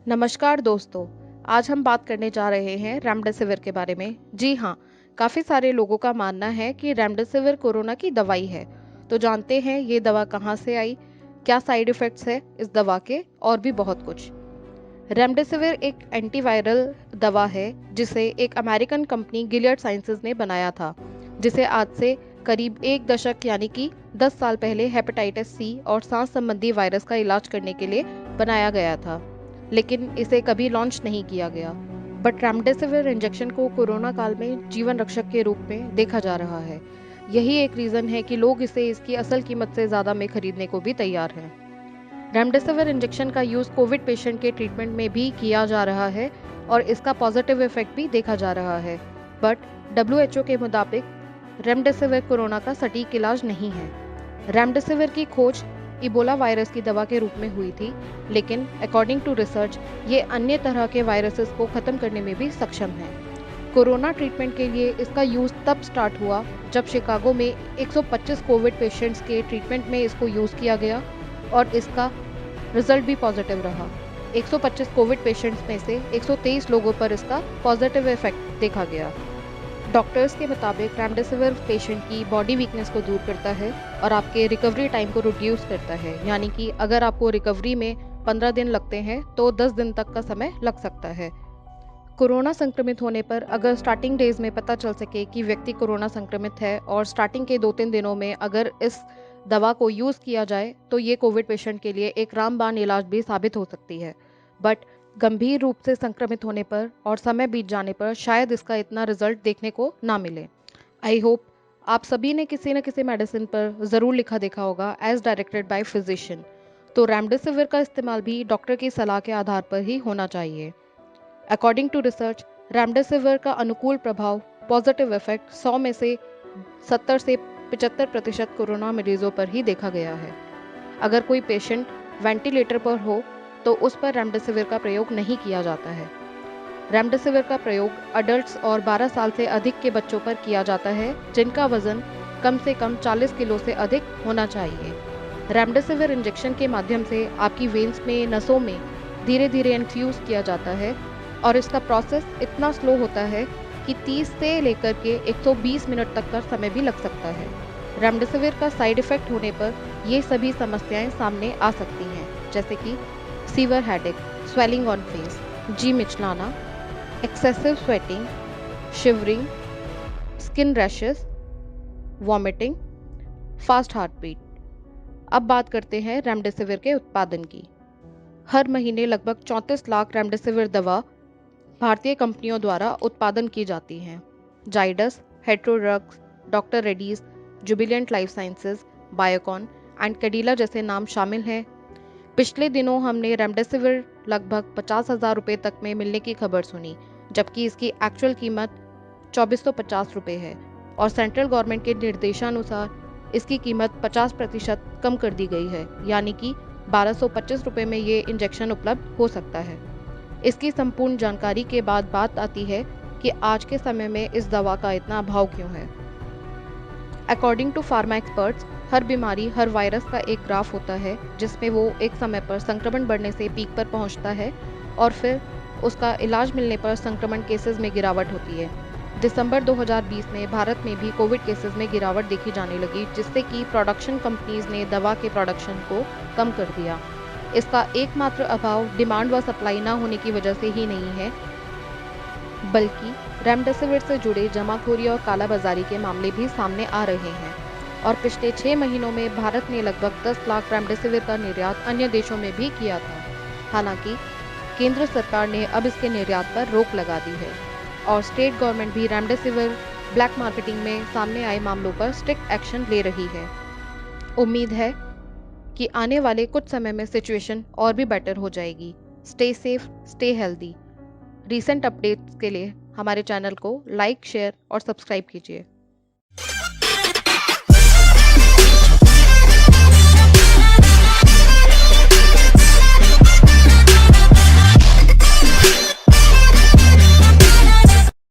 नमस्कार दोस्तों। आज हम बात करने जा रहे हैं रेमडेसिविर के बारे में। जी हाँ, काफ़ी सारे लोगों का मानना है कि रेमडेसिविर कोरोना की दवाई है। तो जानते हैं ये दवा कहाँ से आई, क्या साइड इफ़ेक्ट्स है इस दवा के और भी बहुत कुछ। रेमडेसिविर एक एंटीवायरल दवा है जिसे एक अमेरिकन कंपनी गिलियड साइंसेज ने बनाया था, जिसे आज से करीब एक दशक यानी कि 10 साल पहले हेपेटाइटिस सी और सांस संबंधी वायरस का इलाज करने के लिए बनाया गया था, लेकिन इसे कभी लॉन्च नहीं किया गया। बट रेमडेसिविर इंजेक्शन को कोरोना काल में जीवन रक्षक के रूप में देखा जा रहा है। यही एक रीज़न है कि लोग इसे इसकी असल कीमत से ज़्यादा में खरीदने को भी तैयार हैं। रेमडेसिविर इंजेक्शन का यूज़ कोविड पेशेंट के ट्रीटमेंट में भी किया जा रहा है और इसका पॉजिटिव इफेक्ट भी देखा जा रहा है। बट WHO के मुताबिक रेमडेसिविर कोरोना का सटीक इलाज नहीं है। रेमडेसिविर की खोज इबोला वायरस की दवा के रूप में हुई थी, लेकिन अकॉर्डिंग टू रिसर्च ये अन्य तरह के वायरसेस को ख़त्म करने में भी सक्षम है। कोरोना ट्रीटमेंट के लिए इसका यूज़ तब स्टार्ट हुआ जब शिकागो में 125 कोविड पेशेंट्स के ट्रीटमेंट में इसको यूज़ किया गया और इसका रिजल्ट भी पॉजिटिव रहा। 125 कोविड पेशेंट्स में से 123 लोगों पर इसका पॉजिटिव इफेक्ट देखा गया। डॉक्टर्स के मुताबिक रेमडेसिविर पेशेंट की बॉडी वीकनेस को दूर करता है और आपके रिकवरी टाइम को रिड्यूस करता है, यानी कि अगर आपको रिकवरी में 15 दिन लगते हैं तो 10 दिन तक का समय लग सकता है। कोरोना संक्रमित होने पर अगर स्टार्टिंग डेज में पता चल सके कि व्यक्ति कोरोना संक्रमित है और स्टार्टिंग के 2-3 दिनों में अगर इस दवा को यूज़ किया जाए तो ये कोविड पेशेंट के लिए एक रामबाण इलाज भी साबित हो सकती है। बट गंभीर रूप से संक्रमित होने पर और समय बीत जाने पर शायद इसका इतना रिजल्ट देखने को ना मिले। आई होप आप सभी ने किसी न किसी मेडिसिन पर ज़रूर लिखा देखा होगा एज डायरेक्टेड बाय फिजिशियन। तो रेमडेसिविर का इस्तेमाल भी डॉक्टर की सलाह के आधार पर ही होना चाहिए। अकॉर्डिंग टू रिसर्च, रेमडेसिविर का अनुकूल प्रभाव पॉजिटिव इफेक्ट 100 में से 70 से 75% कोरोना मरीजों पर ही देखा गया है। अगर कोई पेशेंट वेंटिलेटर पर हो तो उस पर रेमडेसिविर का प्रयोग नहीं किया जाता है। रेमडेसिविर का प्रयोग अडल्ट्स और 12 साल से अधिक के बच्चों पर किया जाता है जिनका वजन कम से कम 40 किलो से अधिक होना चाहिए। रेमडेसिविर इंजेक्शन के माध्यम से आपकी वेन्स में, नसों में धीरे धीरे इन्फ्यूज़ किया जाता है और इसका प्रोसेस इतना स्लो होता है कि 30 से लेकर के 120 मिनट तक का समय भी लग सकता है। रेमडेसिविर का साइड इफेक्ट होने पर ये सभी समस्याएं सामने आ सकती हैं, जैसे कि severe headache, swelling on face, जी मिचलाना, excessive sweating, shivering, skin rashes, vomiting, fast heart beat. अब बात करते हैं रेमडेसिविर के उत्पादन की। हर महीने लगभग 34 लाख रेमडेसिविर दवा भारतीय कंपनियों द्वारा उत्पादन की जाती हैं। Zydus, hetero drugs, doctor Reddy's, Jubilant life sciences, Biocon and Cadila जैसे नाम शामिल हैं। पिछले दिनों हमने रेमडेसिविर लगभग 50,000 रुपये तक में मिलने की खबर सुनी, जबकि इसकी एक्चुअल कीमत 2450 रुपये है और सेंट्रल गवर्नमेंट के निर्देशानुसार इसकी कीमत 50% कम कर दी गई है, यानी कि 1225 रुपये में ये इंजेक्शन उपलब्ध हो सकता है। इसकी संपूर्ण जानकारी के बाद बात आती है कि आज के समय में इस दवा का इतना अभाव क्यों है। अकॉर्डिंग टू फार्मा एक्सपर्ट्स, हर बीमारी, हर वायरस का एक ग्राफ होता है जिसमें वो एक समय पर संक्रमण बढ़ने से पीक पर पहुंचता है और फिर उसका इलाज मिलने पर संक्रमण केसेस में गिरावट होती है। दिसंबर 2020 में भारत में भी कोविड केसेस में गिरावट देखी जाने लगी, जिससे कि प्रोडक्शन कंपनीज ने दवा के प्रोडक्शन को कम कर दिया। इसका एकमात्र अभाव डिमांड व सप्लाई ना होने की वजह से ही नहीं है, बल्कि रेमडेसिविर से जुड़े जमाखोरी और कालाबाजारी के मामले भी सामने आ रहे हैं और पिछले 6 महीनों में भारत ने लगभग 10 लाख रेमडेसिविर का निर्यात अन्य देशों में भी किया था। हालांकि केंद्र सरकार ने अब इसके निर्यात पर रोक लगा दी है और स्टेट गवर्नमेंट भी रेमडेसिविर ब्लैक मार्केटिंग में सामने आए मामलों पर स्ट्रिक्ट एक्शन ले रही है। उम्मीद है कि आने वाले कुछ समय में सिचुएशन और भी बेटर हो जाएगी। Stay safe, stay healthy. Recent updates के लिए हमारे चैनल को लाइक, शेयर और सब्सक्राइब कीजिए।